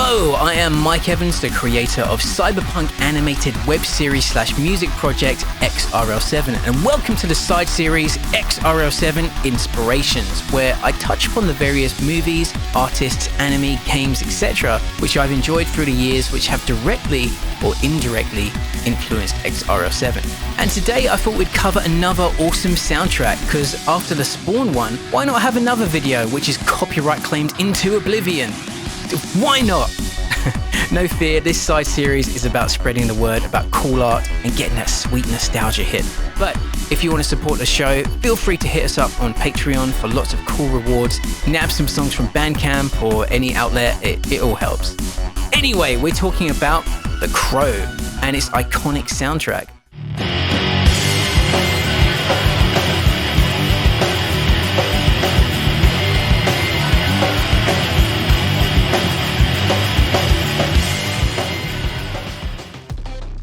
Hello, I am Mike Evans, the creator of cyberpunk animated web series / music project X-RL7, and welcome to the side series X-RL7 Inspirations, where I touch upon the various movies, artists, anime, games, etc., which I've enjoyed through the years, which have directly or indirectly influenced X-RL7. And today I thought we'd cover another awesome soundtrack, because after the Spawn one, why not have another video which is copyright claimed into oblivion? Why not? No fear, this side series is about spreading the word about cool art and getting that sweet nostalgia hit. But if you want to support the show, feel free to hit us up on Patreon for lots of cool rewards, nab some songs from Bandcamp or any outlet, it all helps. Anyway, we're talking about The Crow and its iconic soundtrack.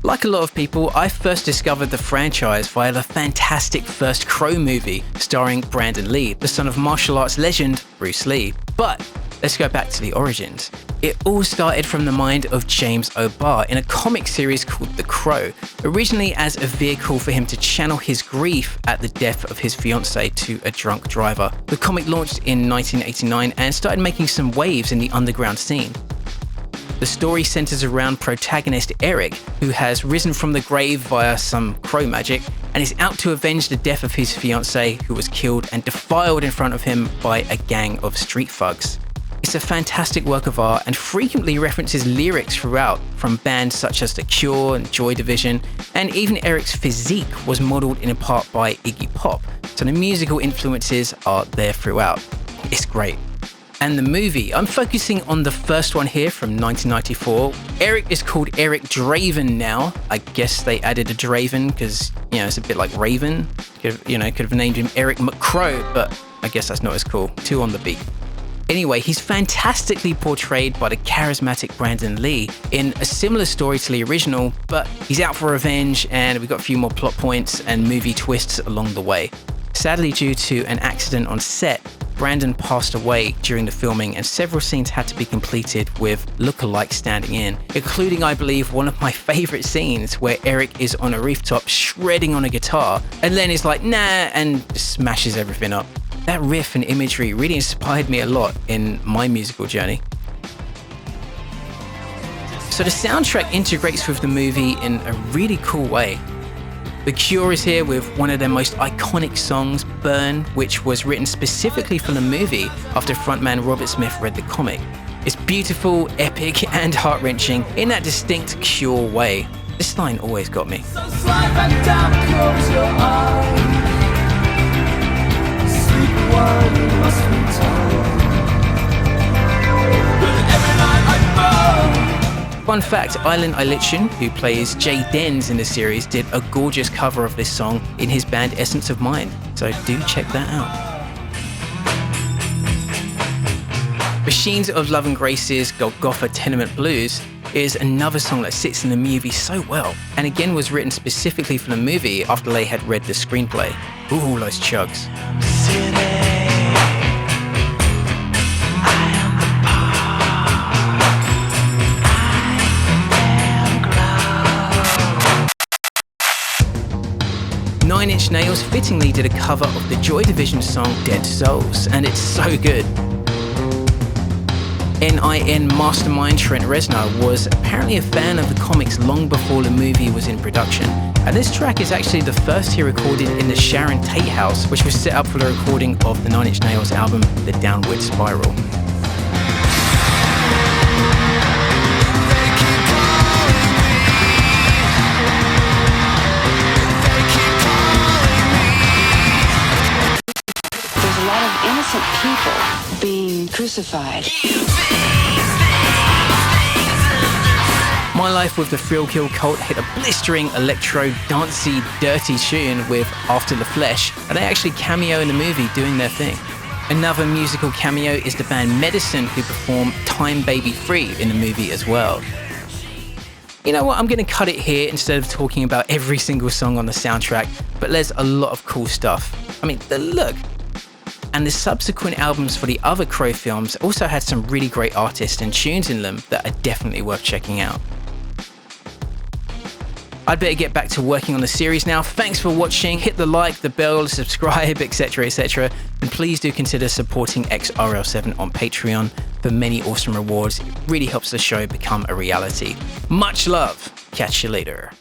Like a lot of people, I first discovered the franchise via the fantastic first Crow movie starring Brandon Lee, the son of martial arts legend Bruce Lee. But let's go back to the origins. It all started from the mind of James O'Barr in a comic series called The Crow, originally as a vehicle for him to channel his grief at the death of his fiancée to a drunk driver. The comic launched in 1989 and started making some waves in the underground scene. The story centers around protagonist Eric, who has risen from the grave via some crow magic and is out to avenge the death of his fiancée, who was killed and defiled in front of him by a gang of street thugs. It's a fantastic work of art and frequently references lyrics throughout from bands such as The Cure and Joy Division, and even Eric's physique was modelled in part by Iggy Pop, so the musical influences are there throughout. It's great. And the movie, I'm focusing on the first one here from 1994. Eric is called Eric Draven now. I guess they added a Draven because, it's a bit like Raven. Could have named him Eric McCrow, but I guess that's not as cool. Two on the beat. Anyway, he's fantastically portrayed by the charismatic Brandon Lee in a similar story to the original, but he's out for revenge and we've got a few more plot points and movie twists along the way. Sadly, due to an accident on set, Brandon passed away during the filming and several scenes had to be completed with lookalikes standing in, including, I believe, one of my favourite scenes where Eric is on a rooftop shredding on a guitar and then is like, nah, and smashes everything up. That riff and imagery really inspired me a lot in my musical journey. So the soundtrack integrates with the movie in a really cool way. The Cure is here with one of their most iconic songs, Burn, which was written specifically for the movie after frontman Robert Smith read the comic. It's beautiful, epic, and heart-wrenching in that distinct Cure way. This line always got me. So slide back down, close your eyes. Sleep while you must be told. But every night I burn. Fun fact, Aylan Aylichin, who plays Jay Dens in the series, did a gorgeous cover of this song in his band Essence of Mind, so do check that out. Machines of Love and Grace's Golgotha Tenement Blues is another song that sits in the movie so well, and again was written specifically for the movie after they had read the screenplay. Ooh, those chugs. Nine Inch Nails fittingly did a cover of the Joy Division song Dead Souls, and it's so good. NIN mastermind Trent Reznor was apparently a fan of the comics long before the movie was in production, and this track is actually the first he recorded in the Sharon Tate house, which was set up for the recording of the Nine Inch Nails album The Downward Spiral. Innocent people being crucified. My Life with the Thrill Kill Cult hit a blistering electro, dancey, dirty tune with After the Flesh, and they actually cameo in the movie doing their thing. Another musical cameo is the band Medicine, who perform Time Baby Free in the movie as well. You know what, I'm going to cut it here instead of talking about every single song on the soundtrack, but there's a lot of cool stuff. I mean, the look. and the subsequent albums for the other Crow films also had some really great artists and tunes in them that are definitely worth checking out. I'd better get back to working on the series now. Thanks for watching. Hit the like, the bell, subscribe, etc, etc. And please do consider supporting X-RL7 on Patreon for many awesome rewards. It really helps the show become a reality. Much love. Catch you later.